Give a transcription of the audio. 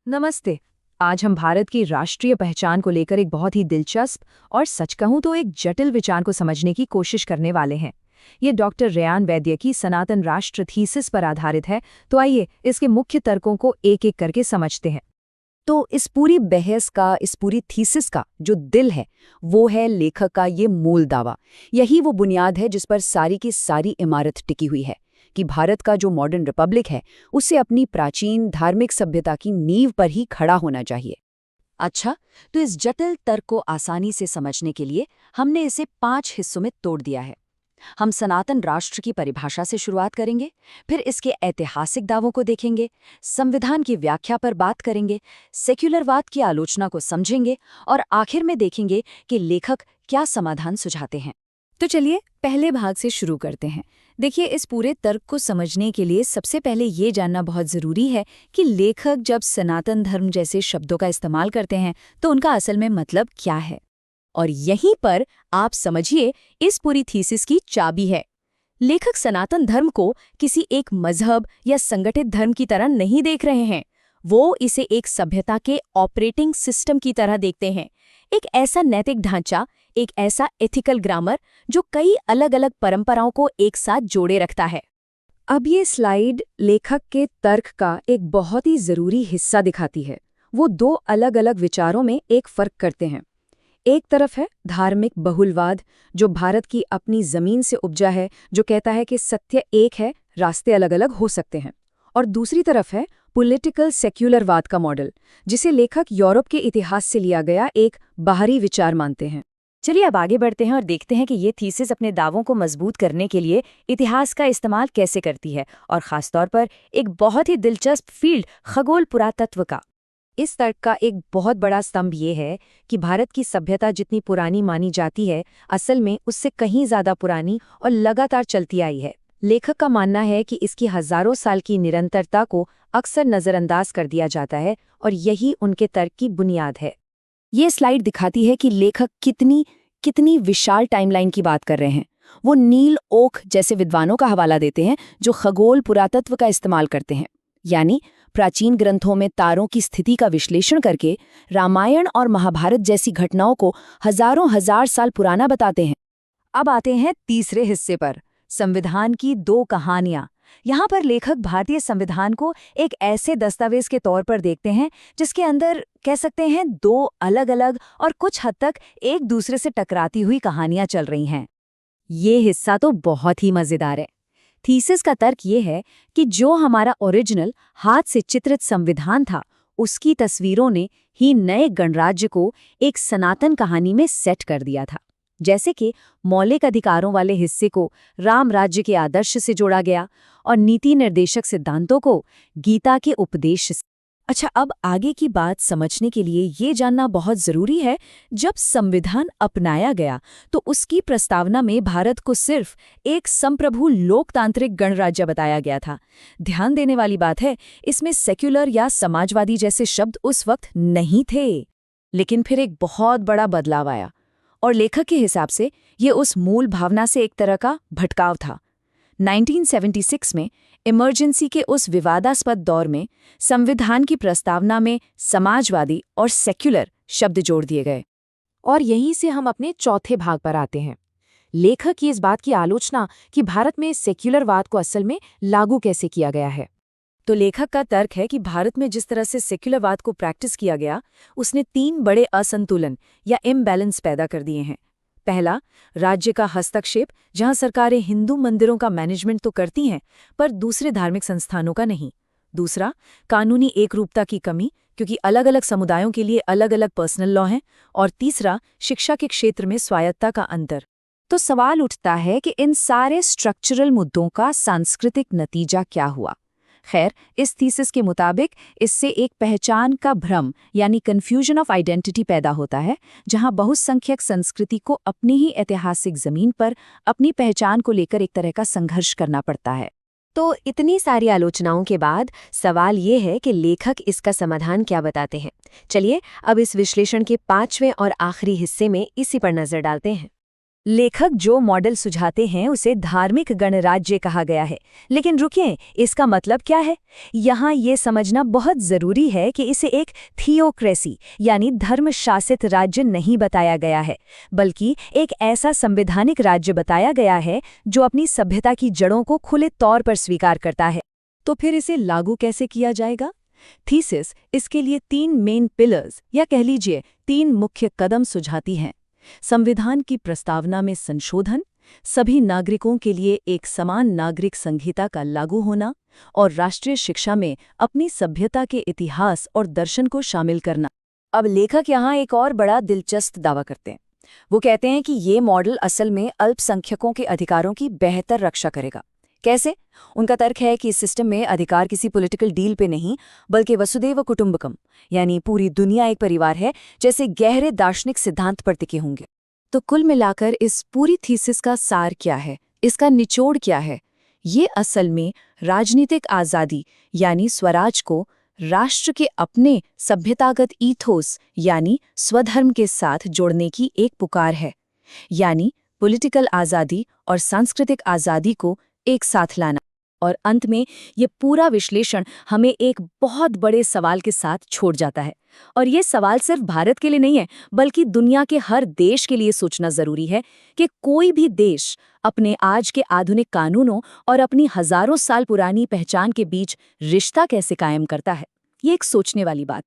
नमस्ते। आज हम भारत की राष्ट्रीय पहचान को लेकर एक बहुत ही दिलचस्प और सच कहूं तो एक जटिल विचार को समझने की कोशिश करने वाले हैं। ये डॉक्टर रेयान वैद्य की सनातन राष्ट्र थीसिस पर आधारित है, तो आइए इसके मुख्य तर्कों को एक-एक करके समझते हैं। तो इस पूरी बहस का, इस पूरी थीसिस का जो दिल है, वो है लेखक का ये मूल दावा। यही वो बुनियाद है जिस पर सारी की सारी इमारत टिकी हुई है कि भारत का जो मॉडर्न रिपब्लिक है, उसे अपनी प्राचीन धार्मिक सभ्यता की नींव पर ही खड़ा होना चाहिए। अच्छा, तो इस जटिल तर्क को आसानी से समझने के लिए हमने इसे 5 हिस्सों में तोड़ दिया है। हम सनातन राष्ट्र की परिभाषा से शुरुआत करेंगे, फिर इसके ऐतिहासिक दावों को देखेंगे, संविधान की व्याख्या पर बात करेंगे, सेक्युलरवाद की आलोचना को समझेंगे और आखिर में देखेंगे कि लेखक क्या समाधान सुझाते हैं। तो चलिए पहले भाग से शुरू करते हैं। देखिए, इस पूरे तर्क को समझने के लिए सबसे पहले ये जानना बहुत ज़रूरी है कि लेखक जब सनातन धर्म जैसे शब्दों का इस्तेमाल करते हैं तो उनका असल में मतलब क्या है। और यहीं पर आप समझिए इस पूरी थीसिस की चाबी है। लेखक सनातन धर्म को किसी एक मजहब या संगठित धर्म की तरह नहीं देख रहे हैं, वो इसे एक सभ्यता के ऑपरेटिंग सिस्टम की तरह देखते हैं। एक ऐसा नैतिक ढांचा, एक ऐसा एथिकल ग्रामर जो कई अलग अलग परंपराओं को एक साथ जोड़े रखता है। अब ये स्लाइड लेखक के तर्क का एक बहुत ही जरूरी हिस्सा दिखाती है। वो दो अलग अलग विचारों में एक फर्क करते हैं। एक तरफ है धार्मिक बहुलवाद, जो भारत की अपनी जमीन से उपजा है, जो कहता है कि सत्य एक है, रास्ते अलग अलग हो सकते हैं। और दूसरी तरफ है पॉलिटिकल सेक्युलरवाद का मॉडल, जिसे लेखक यूरोप के इतिहास से लिया गया एक बाहरी विचार मानते हैं। चलिए अब आगे बढ़ते हैं और देखते हैं कि ये थीसिस अपने दावों को मजबूत करने के लिए इतिहास का इस्तेमाल कैसे करती है, और खासतौर पर एक बहुत ही दिलचस्प फील्ड खगोल पुरातत्व का। इस तर्क का एक बहुत बड़ा स्तंभ ये है कि भारत की सभ्यता जितनी पुरानी मानी जाती है, असल में उससे कहीं ज्यादा पुरानी और लगातार चलती आई है। लेखक का मानना है कि इसकी हजारों साल की निरंतरता को अक्सर नजरअंदाज कर दिया जाता है, और यही उनके तर्क की बुनियाद है। ये स्लाइड दिखाती है कि लेखक कितनी विशाल टाइमलाइन की बात कर रहे हैं। वो नील ओक जैसे विद्वानों का हवाला देते हैं जो खगोल पुरातत्व का इस्तेमाल करते हैं, यानी प्राचीन ग्रंथों में तारों की स्थिति का विश्लेषण करके रामायण और महाभारत जैसी घटनाओं को हजारों हजार साल पुराना बताते हैं। अब आते हैं तीसरे हिस्से पर, संविधान की दो कहानियां। यहाँ पर लेखक भारतीय संविधान को एक ऐसे दस्तावेज के तौर पर देखते हैं जिसके अंदर कह सकते हैं दो अलग अलग और कुछ हद तक एक दूसरे से टकराती हुई कहानियां चल रही हैं। ये हिस्सा तो बहुत ही मजेदार है। थीसिस का तर्क ये है कि जो हमारा ओरिजिनल हाथ से चित्रित संविधान था, उसकी तस्वीरों ने ही नए गणराज्य को एक सनातन कहानी में सेट कर दिया था। जैसे कि मौलिक अधिकारों वाले हिस्से को राम राज्य के आदर्श से जोड़ा गया और नीति निर्देशक सिद्धांतों को गीता के उपदेश से। अच्छा, अब आगे की बात समझने के लिए ये जानना बहुत जरूरी है, जब संविधान अपनाया गया तो उसकी प्रस्तावना में भारत को सिर्फ एक संप्रभु लोकतांत्रिक गणराज्य बताया गया था। ध्यान देने वाली बात है, इसमें सेक्युलर या समाजवादी जैसे शब्द उस वक्त नहीं थे। लेकिन फिर एक बहुत बड़ा बदलाव आया, और लेखक के हिसाब से ये उस मूल भावना से एक तरह का भटकाव था। 1976 में इमरजेंसी के उस विवादास्पद दौर में संविधान की प्रस्तावना में समाजवादी और सेक्युलर शब्द जोड़ दिए गए। और यहीं से हम अपने चौथे भाग पर आते हैं। लेखक की इस बात की आलोचना कि भारत में सेक्युलरवाद को असल में लागू कैसे किया गया है। तो लेखक का तर्क है कि भारत में जिस तरह से सेक्युलरवाद को प्रैक्टिस किया गया, उसने 3 बड़े असंतुलन या इम्बैलेंस पैदा कर दिए हैं। पहला, राज्य का हस्तक्षेप, जहां सरकारें हिंदू मंदिरों का मैनेजमेंट तो करती हैं पर दूसरे धार्मिक संस्थानों का नहीं। दूसरा, कानूनी एकरूपता की कमी, क्योंकि अलग अलग समुदायों के लिए अलग अलग पर्सनल लॉ हैं। और तीसरा, शिक्षा के क्षेत्र में स्वायत्तता का अंतर। तो सवाल उठता है कि इन सारे स्ट्रक्चरल मुद्दों का सांस्कृतिक नतीजा क्या हुआ। खैर, इस थीसिस के मुताबिक इससे एक पहचान का भ्रम यानी कन्फ्यूजन ऑफ आइडेंटिटी पैदा होता है, जहां बहुसंख्यक संस्कृति को अपनी ही ऐतिहासिक जमीन पर अपनी पहचान को लेकर एक तरह का संघर्ष करना पड़ता है। तो इतनी सारी आलोचनाओं के बाद सवाल ये है कि लेखक इसका समाधान क्या बताते हैं। चलिए अब इस विश्लेषण के 5वें और आखिरी हिस्से में इसी पर नजर डालते हैं। लेखक जो मॉडल सुझाते हैं उसे धार्मिक गणराज्य कहा गया है। लेकिन रुकिए, इसका मतलब क्या है? यहाँ ये समझना बहुत जरूरी है कि इसे एक थियोक्रेसी यानी धर्म शासित राज्य नहीं बताया गया है, बल्कि एक ऐसा संवैधानिक राज्य बताया गया है जो अपनी सभ्यता की जड़ों को खुले तौर पर स्वीकार करता है। तो फिर इसे लागू कैसे किया जाएगा? थीसिस इसके लिए 3 मेन पिलर्स या कह लीजिए 3 मुख्य कदम सुझाती हैं। संविधान की प्रस्तावना में संशोधन, सभी नागरिकों के लिए एक समान नागरिक संहिता का लागू होना और राष्ट्रीय शिक्षा में अपनी सभ्यता के इतिहास और दर्शन को शामिल करना। अब लेखक यहाँ एक और बड़ा दिलचस्प दावा करते हैं। वो कहते हैं कि ये मॉडल असल में अल्पसंख्यकों के अधिकारों की बेहतर रक्षा करेगा। कैसे? उनका तर्क है कि इस सिस्टम में अधिकार किसी पॉलिटिकल डील पे नहीं, बल्कि वसुदैव कुटुंबकम यानी पूरी दुनिया एक परिवार है जैसे गहरे दार्शनिक सिद्धांत पर टिके होंगे। तो कुल मिलाकर इस पूरी थीसिस का सार क्या है? इसका निचोड़ क्या है? ये असल में राजनीतिक आज़ादी यानी स्वराज को राष्ट्र के अपने सभ्यतागत ईथोस यानी स्वधर्म के साथ जोड़ने की एक पुकार है, यानी पॉलिटिकल आज़ादी और सांस्कृतिक आज़ादी को एक साथ लाना। और अंत में ये पूरा विश्लेषण हमें एक बहुत बड़े सवाल के साथ छोड़ जाता है। और ये सवाल सिर्फ भारत के लिए नहीं है, बल्कि दुनिया के हर देश के लिए सोचना जरूरी है कि कोई भी देश अपने आज के आधुनिक कानूनों और अपनी हजारों साल पुरानी पहचान के बीच रिश्ता कैसे कायम करता है। ये एक सोचने वाली बात।